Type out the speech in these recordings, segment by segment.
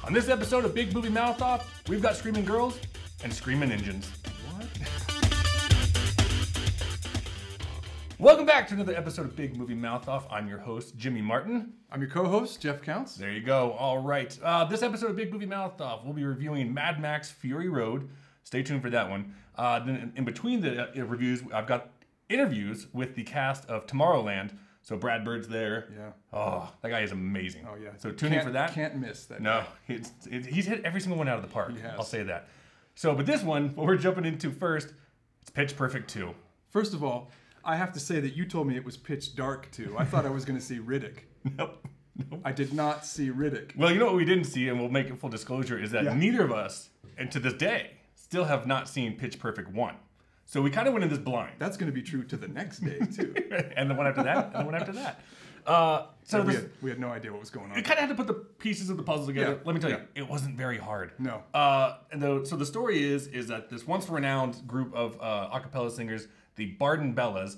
On this episode of Big Movie Mouth Off, we've got screaming girls and screaming engines. What? Welcome back to another episode of Big Movie Mouth Off. I'm your host, Jimmy Martin. I'm your co-host, Jeff Counts. There you go. All right. This episode of Big Movie Mouth Off, we'll be reviewing Mad Max Fury Road. Stay tuned for that one. Then in between the reviews, I've got interviews with the cast of Tomorrowland. So Brad Bird's there. Yeah. Oh, that guy is amazing. Oh, yeah. So tune in for that. Can't miss that. No, he's hit every single one out of the park. He has. I'll say that. So, but this one, what we're jumping into first, it's Pitch Perfect 2. First of all, I have to say that you told me it was pitch dark too. I thought I was going to see Riddick. Nope. I did not see Riddick. Well, you know what we didn't see, and we'll make it full disclosure, is that neither of us, and to this day, still have not seen Pitch Perfect 1. So we kind of went in this blind. That's going to be true to the next day too. And the one after that, and the one after that. So we had no idea what was going on. We kind of had to put the pieces of the puzzle together. Yeah. Let me tell you, it wasn't very hard. No. So the story is that this once renowned group of a cappella singers, the Barden Bellas,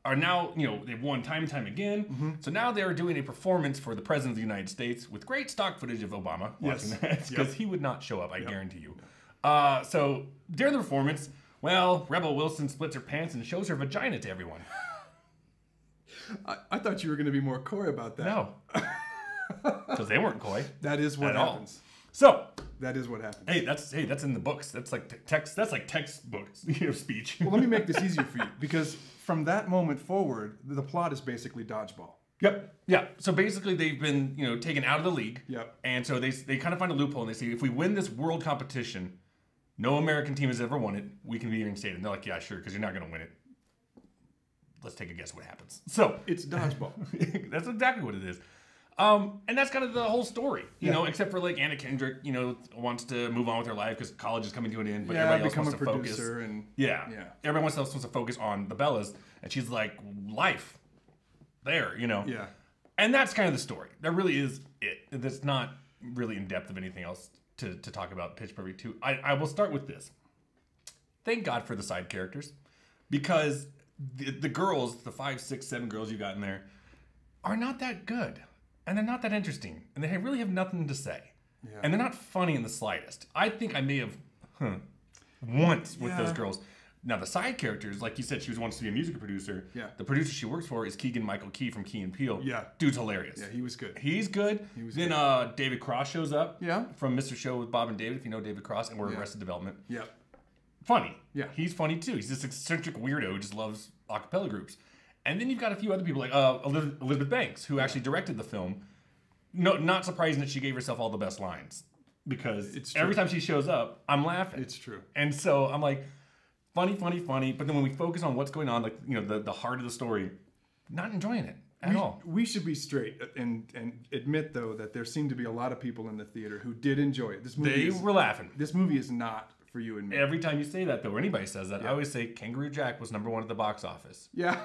are now, they've won time and time again. Mm-hmm. So now they're doing a performance for the President of the United States with great stock footage of Obama watching that, because he would not show up, I guarantee you. So during the performance, well, Rebel Wilson splits her pants and shows her vagina to everyone. I thought you were going to be more coy about that. No. Because they weren't coy. That is what happens. So that is what happens. Hey, that's in the books. That's like text. That's like textbook speech. Well, let me make this easier for you, because from that moment forward, the plot is basically dodgeball. Yep. Yeah. So basically, they've been taken out of the league. Yep. And so they kind of find a loophole, and they say, if we win this world competition, no American team has ever won it, we can be reinstated. And they're like, yeah, sure, because you're not going to win it. Let's take a guess what happens. So it's dodgeball. That's exactly what it is. And that's kind of the whole story, except for like Anna Kendrick, wants to move on with her life because college is coming to an end, but everybody else wants to focus. Everyone else wants to focus on the Bellas, and she's like, life, there, Yeah. And that's kind of the story. That really is it. That's not really in depth of anything else to talk about Pitch Perfect 2. I will start with this. Thank God for the side characters, because the girls, the 5, 6, 7 girls you got in there, are not that good. And they're not that interesting. And they really have nothing to say. Yeah. And they're not funny in the slightest. I think I may have once with those girls. Now, the side characters, like you said, she wants to be a music producer. Yeah. The producer she works for is Keegan-Michael Key from Key and Peele. Yeah. Dude's hilarious. Yeah, he was good. He's good. Then David Cross shows up. Yeah. From Mr. Show with Bob and David, if you know David Cross, and we're Arrested Development. Yeah. Funny. Yeah. He's funny, too. He's this eccentric weirdo who just loves a cappella groups. And then you've got a few other people like Elizabeth Banks, who actually directed the film. No, not surprising that she gave herself all the best lines, because every time she shows up, I'm laughing. It's true. And so I'm like, funny. But then when we focus on what's going on, like the heart of the story, not enjoying it at all. We should be straight and admit though that there seemed to be a lot of people in the theater who did enjoy it. They were laughing. This movie is not for you and me. Every time you say that, though, or anybody says that, I always say Kangaroo Jack was #1 at the box office. Yeah.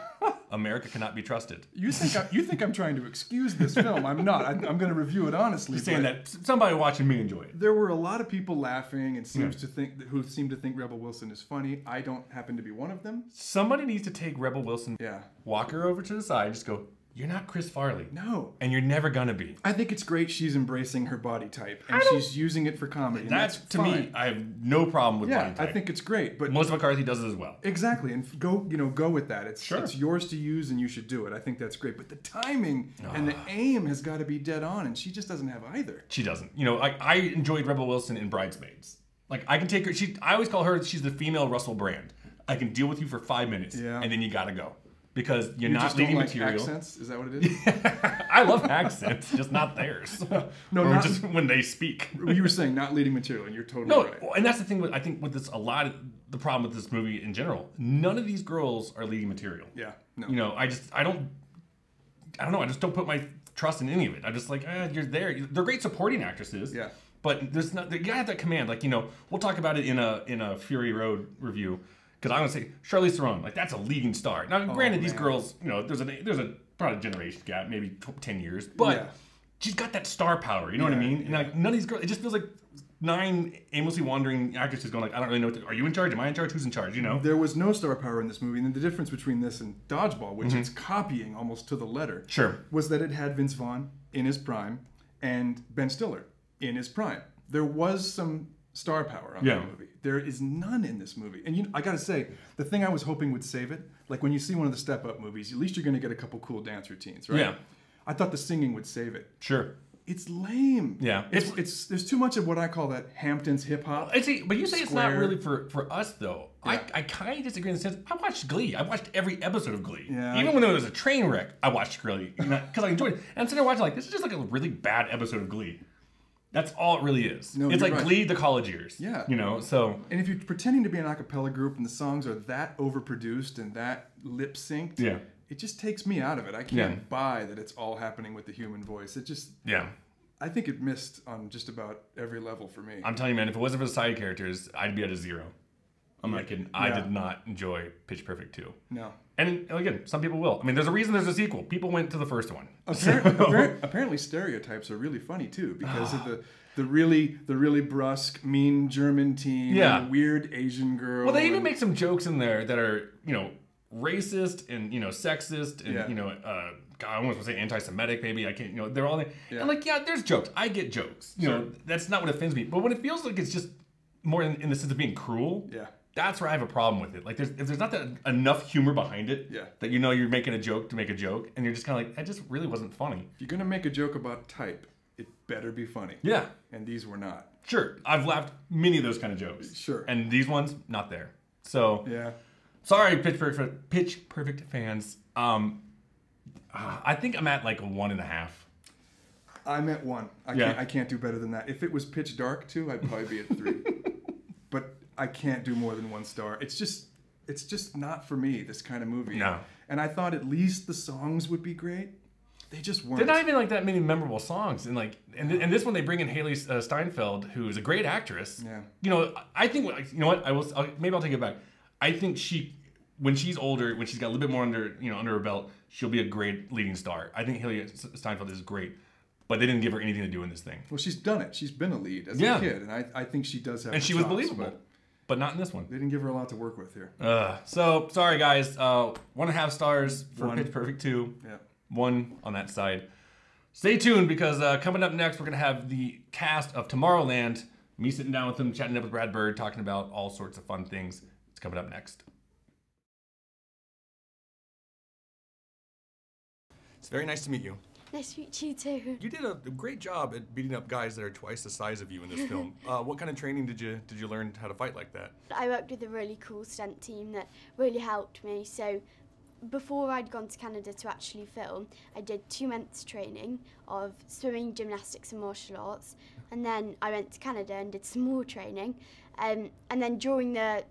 America cannot be trusted. You think I'm trying to excuse this film? I'm not. I'm going to review it honestly. You're saying that somebody watching me enjoy it. There were a lot of people laughing and seem to think Rebel Wilson is funny. I don't happen to be one of them. Somebody needs to take Rebel Wilson, walk her over to the side, just go, you're not Chris Farley. No. And you're never going to be. I think it's great she's embracing her body type, and she's using it for comedy. That's to me, I have no problem with body type. I think it's great. But Melissa McCarthy does it as well. Exactly, and go with that. It's yours to use, and you should do it. I think that's great. But the timing and the aim has got to be dead on, and she just doesn't have either. She doesn't. I enjoyed Rebel Wilson in Bridesmaids. Like, I can take her. I always call her, she's the female Russell Brand. I can deal with you for 5 minutes, and then you got to go. Because you're not just leading don't like material. Accents? Is that what it is? I love accents, just not theirs. Or just when they speak. You were saying not leading material, and you're totally right. And that's the thing. I think with this, the problem with this movie in general. None of these girls are leading material. Yeah. No. I don't know. I just don't put my trust in any of it. I'm just like, you're there. They're great supporting actresses. Yeah. But there's not. You gotta have that command. Like we'll talk about it in a Fury Road review. Because I want to say Charlize Theron, like that's a leading star. Now, granted, these girls, there's a probably a generation gap, maybe 10 years, but she's got that star power. You know what I mean? And like none of these girls, it just feels like 9 aimlessly wandering actresses going like, I don't really know. Are you in charge? Am I in charge? Who's in charge? There was no star power in this movie, and the difference between this and Dodgeball, which it's copying almost to the letter, was that it had Vince Vaughn in his prime and Ben Stiller. in his prime. There was some star power on that movie. There is none in this movie. And I gotta say, the thing I was hoping would save it, like when you see one of the Step Up movies, at least you're gonna get a couple cool dance routines, right? Yeah. I thought the singing would save it. Sure. It's lame. Yeah. It's there's too much of what I call that Hamptons hip hop. But you say it's not really for us though. Yeah. I kind of disagree in the sense I watched Glee. I watched every episode of Glee. Yeah. Even when it was a train wreck, I watched Glee because I enjoyed it. And I'm sitting there watching like this is just like a really bad episode of Glee. That's all it really is. No, it's like right. Glee the college years. Yeah. You know, so. And if you're pretending to be an a cappella group and the songs are that overproduced and that lip synced, it just takes me out of it. I can't buy that it's all happening with the human voice. It just. Yeah. I think it missed on just about every level for me. I'm telling you, man, if it wasn't for the side characters, I'd be at a 0. I'm not kidding. I did not enjoy Pitch Perfect 2. No. And again, some people will. I mean, there's a reason there's a sequel. People went to the first one. Apparently stereotypes are really funny too because of the really brusque, mean German teen, and the weird Asian girl. Well, they even make some jokes in there that are, racist and, sexist and, God, I almost want to say anti-Semitic, maybe. I can't, they're all there. Yeah. And there's jokes. I get jokes. You know, that's not what offends me. But when it feels like it's just more in the sense of being cruel, that's where I have a problem with it. Like, if there's not enough humor behind it, that you're making a joke to make a joke, and you're just kind of like, that just really wasn't funny. If you're going to make a joke about type, it better be funny. Yeah. And these were not. Sure. I've laughed many of those kind of jokes. Sure. And these ones, not there. So, sorry, Pitch Perfect fans. I think I'm at like a 1.5. I'm at 1. I can't do better than that. If it was pitch dark too, I'd probably be at 3. But I can't do more than 1 star. It's just not for me, this kind of movie. No. And I thought at least the songs would be great. They just weren't. They're not even like that many memorable songs. And this one they bring in Haley Steinfeld, who is a great actress. Yeah. I think what maybe I'll take it back. I think when she's older, when she's got a little bit more under her belt, she'll be a great leading star. I think Haley Steinfeld is great, but they didn't give her anything to do in this thing. Well, she's done it. She's been a lead as a kid, and I think she does have. And she was believable, but not in this one. They didn't give her a lot to work with here. So sorry guys. 1.5 stars for Pitch Perfect 2. Yeah. 1 on that side. Stay tuned because coming up next we're gonna have the cast of Tomorrowland. Me sitting down with them, chatting up with Brad Bird, talking about all sorts of fun things. It's coming up next. It's very nice to meet you. Nice to meet you too. You did a great job at beating up guys that are twice the size of you in this film. What kind of training did you learn how to fight like that? I worked with a really cool stunt team that really helped me. So before I'd gone to Canada to actually film, I did 2 months training of swimming, gymnastics and martial arts. And then I went to Canada and did some more training. And then during the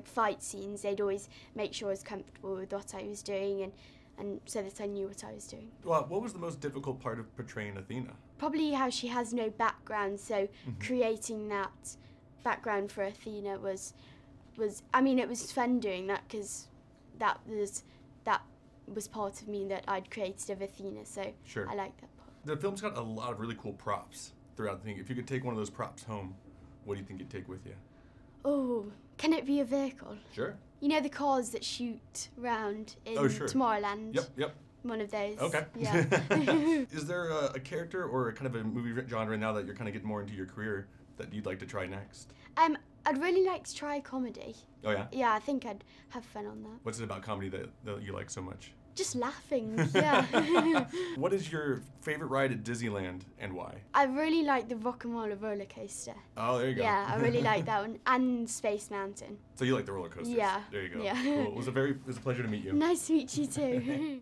fight scenes, they'd always make sure I was comfortable with what I was doing and so that I knew what I was doing. Well, what was the most difficult part of portraying Athena? Probably how she has no background, so creating that background for Athena was it was fun doing that because that was part of me that I'd created of Athena, so I like that part. The film's got a lot of really cool props throughout the thing. If you could take one of those props home, what do you think you'd take with you? Oh, can it be a vehicle? Sure. You know the cars that shoot around in Tomorrowland? Yep. One of those. Okay. Yeah. Is there a character or a kind of a movie genre now that you're kind of getting more into your career that you'd like to try next? I'd really like to try comedy. Oh yeah? Yeah, I think I'd have fun on that. What's it about comedy that you like so much? Just laughing, yeah. What is your favorite ride at Disneyland and why? I really like the Rock'n'Roller roller coaster. Oh, there you go. Yeah, I really like that one. And Space Mountain. So you like the roller coasters? Yeah. There you go. Yeah. Cool. It was a pleasure to meet you. Nice to meet you too.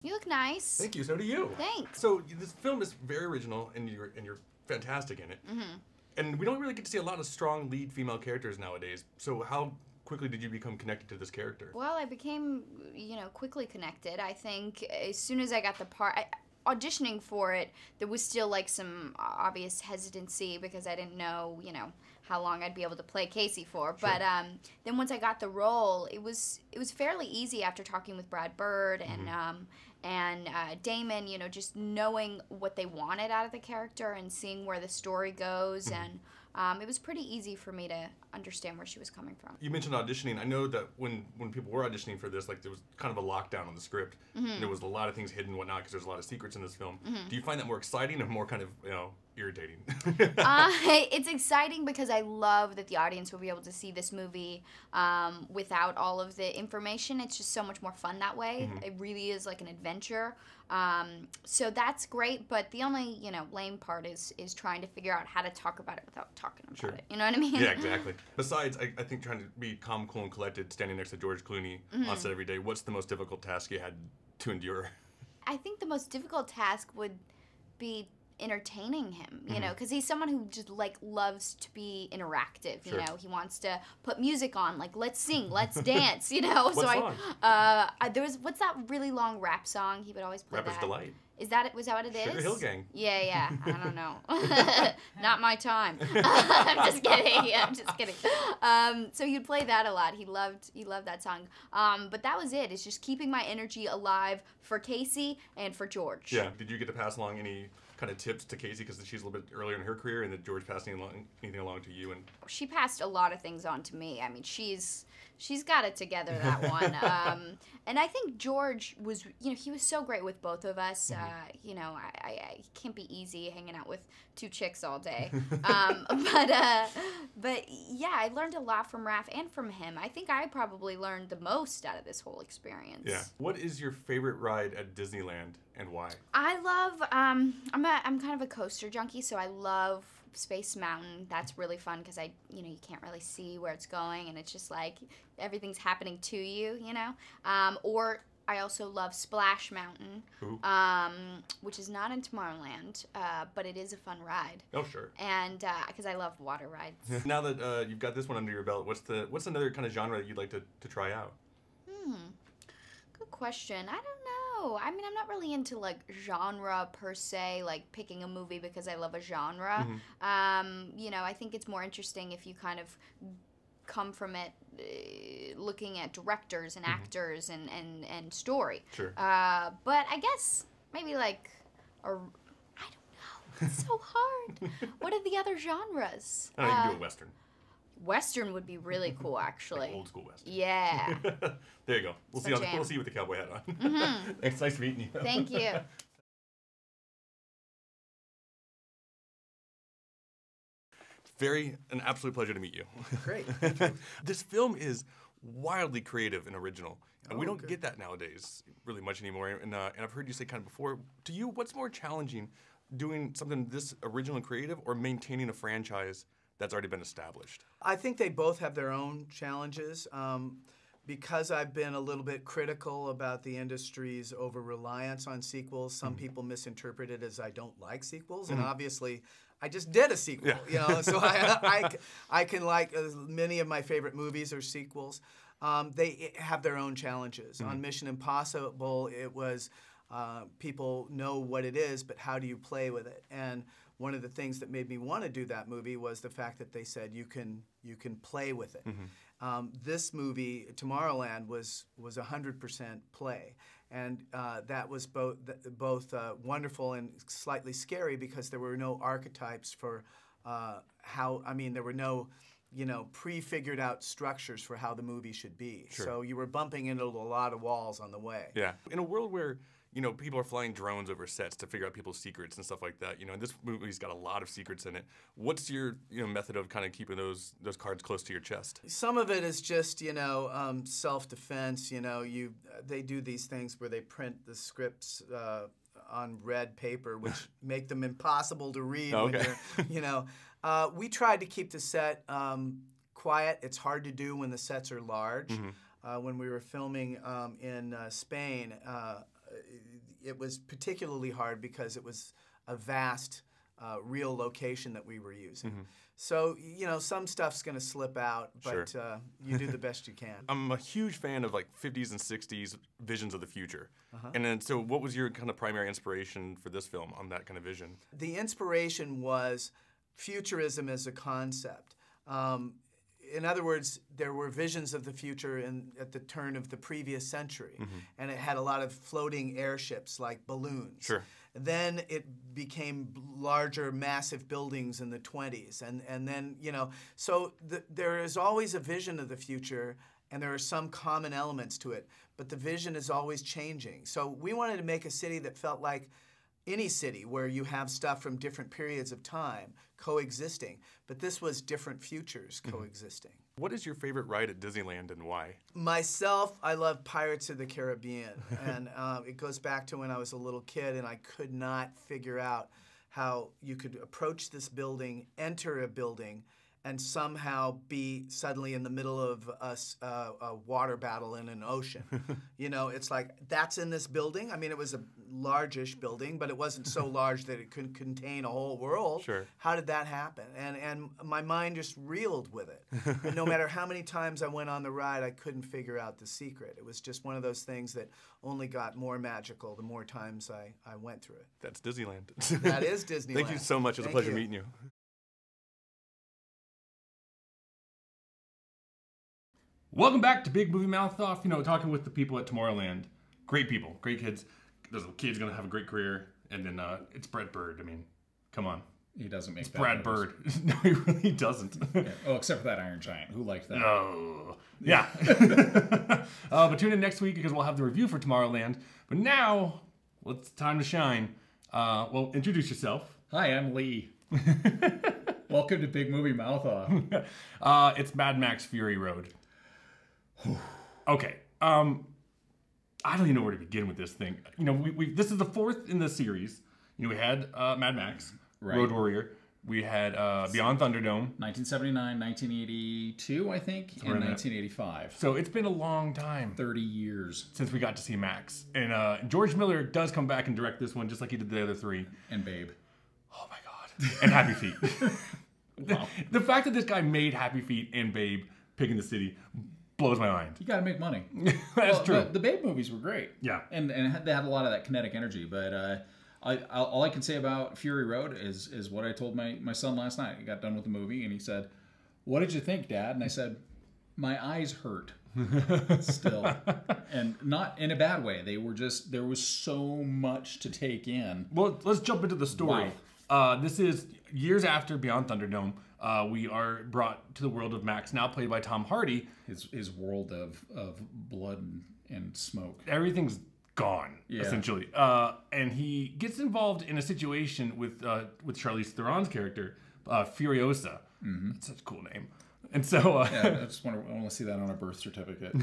You look nice. Thank you. So do you. Thanks. So this film is very original, and you're fantastic in it. And we don't really get to see a lot of strong lead female characters nowadays. So how quickly did you become connected to this character? Well, I became, quickly connected. I think as soon as I got the part, auditioning for it, there was still some obvious hesitancy because I didn't know, how long I'd be able to play Casey for. Sure. But then once I got the role, it was fairly easy after talking with Brad Bird and Damon, just knowing what they wanted out of the character and seeing where the story goes. And it was pretty easy for me to understand where she was coming from. You mentioned auditioning. I know that when people were auditioning for this, like there was kind of a lockdown on the script. And there was a lot of things hidden and whatnot because there's a lot of secrets in this film. Do you find that more exciting or more kind of, irritating? It's exciting because I love that the audience will be able to see this movie without all of the information. It's just so much more fun that way. It really is like an adventure. So that's great, but the only, lame part is trying to figure out how to talk about it without talking about it. You know what I mean? Yeah, exactly. Besides, I think trying to be calm, cool, and collected, standing next to George Clooney on set every day, what's the most difficult task you had to endure? I think the most difficult task would be entertaining him, because he's someone who just loves to be interactive. He wants to put music on, let's sing, let's dance. What so song? There was, what's that really long rap song? He would always play Rapper's Delight. Was that what it is? Sugar Hill Gang. Yeah. I don't know. Not my time. I'm just kidding. So he'd play that a lot. He loved that song. But that was it. It's just keeping my energy alive for Casey and for George. Yeah. Did you get to pass along any kind of tips to Casey because she's a little bit earlier in her career, and that George passed anything along to you? And she passed a lot of things on to me. I mean, she's got it together, that one. And I think George was, he was so great with both of us. I can't be easy hanging out with two chicks all day. But yeah, I learned a lot from Raph and from him. I think I probably learned the most out of this whole experience. Yeah. What is your favorite ride at Disneyland and why? I love, I'm kind of a coaster junkie, so I love Space Mountain. That's really fun because you can't really see where it's going, and it's just like everything's happening to you, Or I also love Splash Mountain, which is not in Tomorrowland, but it is a fun ride. Oh, sure. And because I love water rides. Now that you've got this one under your belt, what's another kind of genre that you'd like to try out? Good question. I don't know. I mean, I'm not really into genre per se, picking a movie because I love a genre. I think it's more interesting if you kind of come from it looking at directors and actors and story. Sure. But I guess maybe I don't know. It's so hard. What are the other genres? I don't know, you can do a Western. Western would be really cool, actually. Old school Western. Yeah. There you go. We'll see you with the cowboy hat on. It's nice meeting you. Thank you. An absolute pleasure to meet you. Great. This film is wildly creative and original. And we don't get that nowadays really much anymore. And I've heard you say kind of before, to you, what's more challenging, doing something this original and creative or maintaining a franchise that's already been established? I think they both have their own challenges. Because I've been a little bit critical about the industry's over-reliance on sequels, some people misinterpret it as I don't like sequels, and obviously I just did a sequel, so I can like many of my favorite movies are sequels. They have their own challenges. On Mission Impossible, it was people know what it is, but how do you play with it? And one of the things that made me want to do that movie was the fact that they said you can play with it. This movie, Tomorrowland, was 100% play, and that was both wonderful and slightly scary because there were no archetypes for there were no pre-figured out structures for how the movie should be. Sure. So you were bumping into a lot of walls on the way. Yeah. In a world where people are flying drones over sets to figure out people's secrets and stuff like that. And this movie's got a lot of secrets in it. What's your method of kind of keeping those cards close to your chest? Some of it is just self-defense. They do these things where they print the scripts on red paper, which make them impossible to read. Okay. When we tried to keep the set quiet. It's hard to do when the sets are large. When we were filming in Spain. It was particularly hard because it was a vast, real location that we were using. So, some stuff's going to slip out, but you do the best you can. I'm a huge fan of 50s and 60s visions of the future. And then, so what was your kind of primary inspiration for this film on that kind of vision? The inspiration was futurism as a concept. in other words, there were visions of the future at the turn of the previous century, and it had a lot of floating airships like balloons. Sure. Then it became larger, massive buildings in the 20s, and then, you know, so there is always a vision of the future, and there are some common elements to it, but the vision is always changing. So we wanted to make a city that felt like any city where you have stuff from different periods of time coexisting, but this was different futures coexisting. What is your favorite ride at Disneyland and why? Myself, I love Pirates of the Caribbean, and it goes back to when I was a little kid and I could not figure out how you could approach this building, enter a building, and somehow be suddenly in the middle of a water battle in an ocean. You know, it's like, that's in this building? I mean, it was a largish building, but it wasn't so large that it could contain a whole world. Sure. How did that happen? And my mind just reeled with it. And no matter how many times I went on the ride, I couldn't figure out the secret. It was just one of those things that only got more magical the more times I went through it. That's Disneyland. That is Disneyland. Thank you so much. It was a pleasure meeting you. Welcome back to Big Movie Mouth Off. You know, talking with the people at Tomorrowland. Great people, great kids. There's a kid's gonna have a great career, and then it's Brad Bird. I mean, come on. He doesn't make that. Brad Bird. No, he really doesn't. Yeah. Oh, except for that Iron Giant. Who liked that? No. Yeah. But tune in next week because we'll have the review for Tomorrowland. But now, well, it's time to shine. Well, introduce yourself. Hi, I'm Leigh. Welcome to Big Movie Mouth Off. It's Mad Max Fury Road. Okay. I don't even know where to begin with this thing. You know, this is the fourth in the series. You know, we had Mad Max, Road Warrior. We had Beyond Thunderdome. 1979, 1982, I think, and 1985. So it's been a long time. 30 years. Since we got to see Max. And George Miller does come back and direct this one, just like he did the other three. And Babe. Oh, my God. And Happy Feet. Wow. The fact that this guy made Happy Feet and Babe, Pig in the City, blows my mind. You got to make money. That's true. The Babe movies were great. Yeah. And they had a lot of that kinetic energy. But all I can say about Fury Road is what I told my son last night. He got done with the movie and he said, "What did you think, Dad?" And I said, "My eyes hurt." Still. And not in a bad way. They were just, there was so much to take in. Well, let's jump into the story. Wow. This is years after Beyond Thunderdome. We are brought to the world of Max, now played by Tom Hardy. His world of blood and smoke. Everything's gone, essentially. And he gets involved in a situation with Charlize Theron's character, Furiosa. That's such a cool name. And so... I just want to see that on a birth certificate.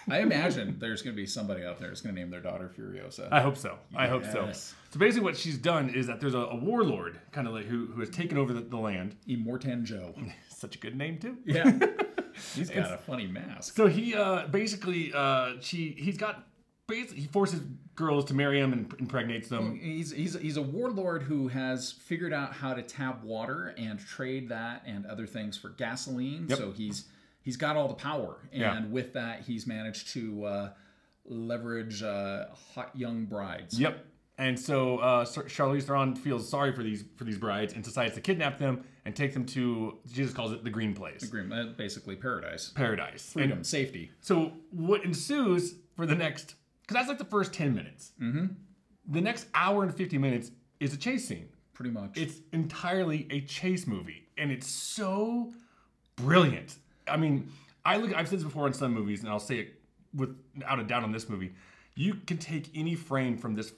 I imagine there's going to be somebody out there who's going to name their daughter Furiosa. I hope so. Yes. I hope so. So basically what she's done is that there's a warlord kind of like who has taken over the land. Immortan Joe. Such a good name too. Yeah. He's got a funny mask. So he basically he forces girls to marry him and impregnates them. He's a warlord who has figured out how to tap water and trade that and other things for gasoline. Yep. So he's got all the power, and with that, he's managed to leverage hot young brides. Yep. And so Charlize Theron feels sorry for these brides and decides to kidnap them and take them to, Jesus calls it, the green place. The green, basically paradise. Paradise. Freedom, safety. So what ensues for the next, because that's like the first 10 minutes. The next hour and 50 minutes is a chase scene. Pretty much. It's entirely a chase movie, and it's so brilliant. I mean, I've said this before in some movies, and I'll say it without a doubt on this movie. You can take any frame from this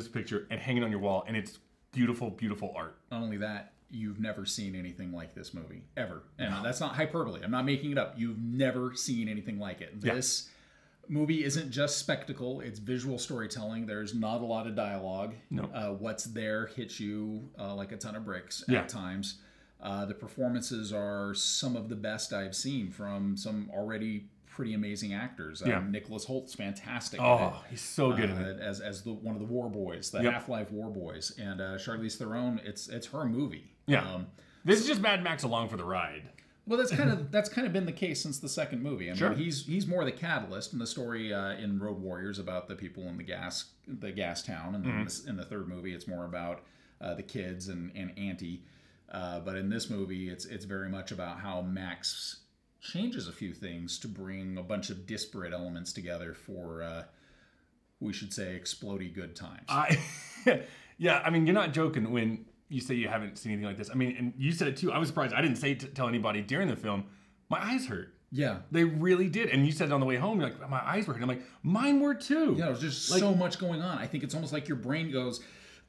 picture and hang it on your wall, and it's beautiful, beautiful art. Not only that, you've never seen anything like this movie, ever. And that's not hyperbole. I'm not making it up. You've never seen anything like it. This movie isn't just spectacle. It's visual storytelling. There's not a lot of dialogue. No. What's there hits you like a ton of bricks at times. The performances are some of the best I've seen from some already pretty amazing actors. Nicholas Holt's fantastic. Oh, he's so good at it. As one of the war boys, the Half-Life war boys, and Charlize Theron. It's her movie. Yeah, this is just Mad Max along for the ride. Well, that's kind of been the case since the second movie. I mean, he's more the catalyst in the story in Road Warriors about the people in the gas town, and then in the third movie, it's more about the kids and Auntie. But in this movie, it's very much about how Max changes a few things to bring a bunch of disparate elements together for, we should say, explodey good times. Yeah, I mean, you're not joking when you say you haven't seen anything like this. I mean, and you said it too. I was surprised. I didn't say tell anybody during the film. My eyes hurt. Yeah. They really did. And you said it on the way home, you're like, my eyes were hurting. I'm like, mine were too. Yeah, there's just so much going on. I think it's almost like your brain goes,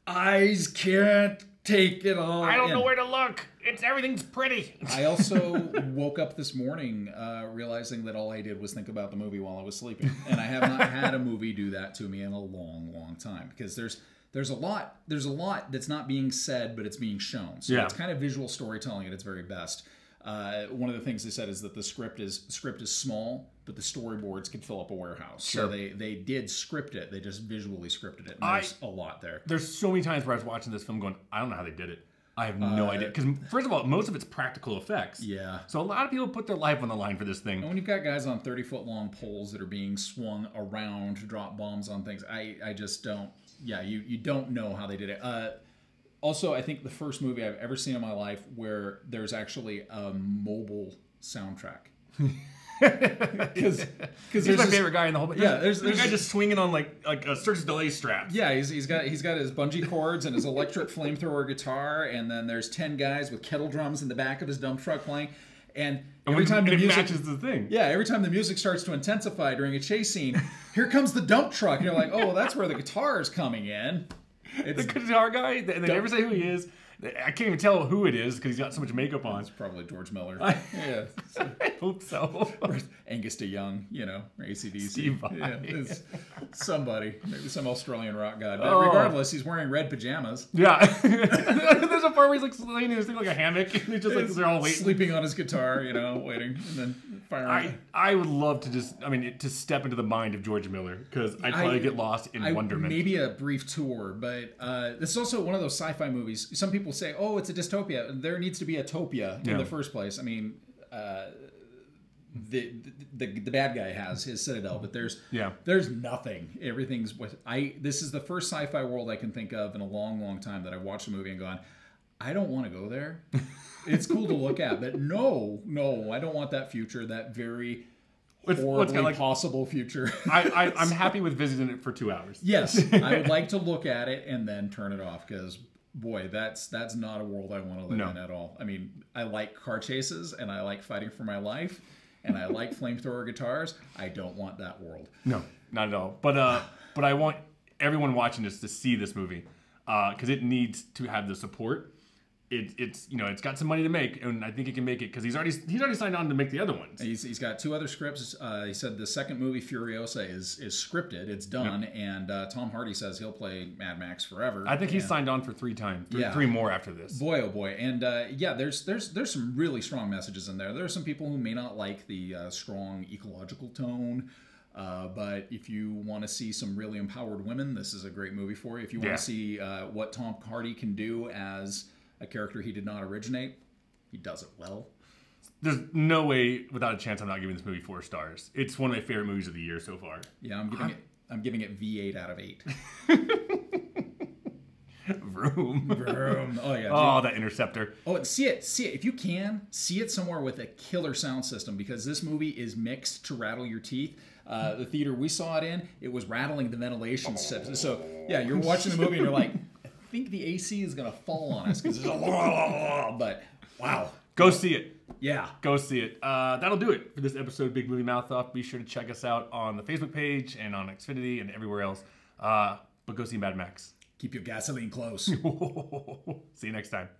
eyes can't take it all. I don't know where to look. Everything's pretty. I also woke up this morning realizing that all I did was think about the movie while I was sleeping. And I have not had a movie do that to me in a long, long time. Because there's a lot that's not being said, but it's being shown. So it's kind of visual storytelling at its very best. One of the things they said is that the script is small, but the storyboards could fill up a warehouse. Sure. So they did script it. They just visually scripted it. And there's a lot there. There's so many times where I was watching this film going, I don't know how they did it. I have no idea. Because first of all, most of it's practical effects. Yeah. So a lot of people put their life on the line for this thing. And when you've got guys on 30-foot long poles that are being swung around to drop bombs on things, I just don't. Yeah, you don't know how they did it. Also, I think the first movie I've ever seen in my life where there's actually a mobile soundtrack. Because he's my favorite guy in the whole. Yeah, there's a guy just swinging on like a circus delay strap. Yeah, he's got his bungee cords and his electric flamethrower guitar, and then there's 10 guys with kettle drums in the back of his dump truck playing. And every time the music matches the thing. Yeah, every time the music starts to intensify during a chase scene, here comes the dump truck. And you're like, oh, that's where the guitar is coming in. It's the guitar guy, and they never say who he is. I can't even tell who it is because he's got so much makeup on. It's probably George Miller. Yeah, I hope so. Or Angus DeYoung, or AC/DC. Steve Vai. Yeah, it's somebody, maybe some Australian rock guy. But regardless, he's wearing red pajamas. Yeah. There's a part where he's like laying in his thing like a hammock, and he's just like they're all waiting, sleeping on his guitar, waiting, and then firing. I would love to to step into the mind of George Miller because I'd probably get lost in wonderment. Maybe a brief tour, but this is also one of those sci-fi movies. Some people say, oh, it's a dystopia. There needs to be a topia in the first place. I mean, the bad guy has his citadel, but there's nothing. Everything's this is the first sci-fi world I can think of in a long, long time that I've watched a movie and gone, I don't want to go there. It's cool to look at, but no, I don't want that future, that very horribly possible future. I'm happy with visiting it for 2 hours. Yes, I would like to look at it and then turn it off because, boy, that's not a world I want to live in at all. I mean, I like car chases and I like fighting for my life and I like flamethrower guitars. I don't want that world. No, not at all. But I want everyone watching this to see this movie because it needs to have the support. It's got some money to make, and I think it can make it because he's already signed on to make the other ones. He's got 2 other scripts. He said the second movie, Furiosa, is scripted. It's done, and Tom Hardy says he'll play Mad Max forever. I think he's signed on for 3 times, 3 more after this. Boy, oh boy, and there's some really strong messages in there. There are some people who may not like the strong ecological tone. But if you want to see some really empowered women, this is a great movie for you. If you want to see what Tom Hardy can do as a character he did not originate, he does it well. There's no way, without a chance, I'm not giving this movie 4 stars. It's one of my favorite movies of the year so far. Yeah, I'm giving it V8 out of 8. Vroom. Oh yeah. Oh, that interceptor. Oh, see it. If you can, see it somewhere with a killer sound system because this movie is mixed to rattle your teeth. The theater we saw it in, it was rattling the ventilation system. So yeah, you're watching the movie and you're like, I think the AC is going to fall on us because it's but wow. Go see it. Yeah. Go see it. That'll do it for this episode of Big Movie Mouth Off. Be sure to check us out on the Facebook page and on Xfinity and everywhere else. But go see Mad Max. Keep your gasoline close. See you next time.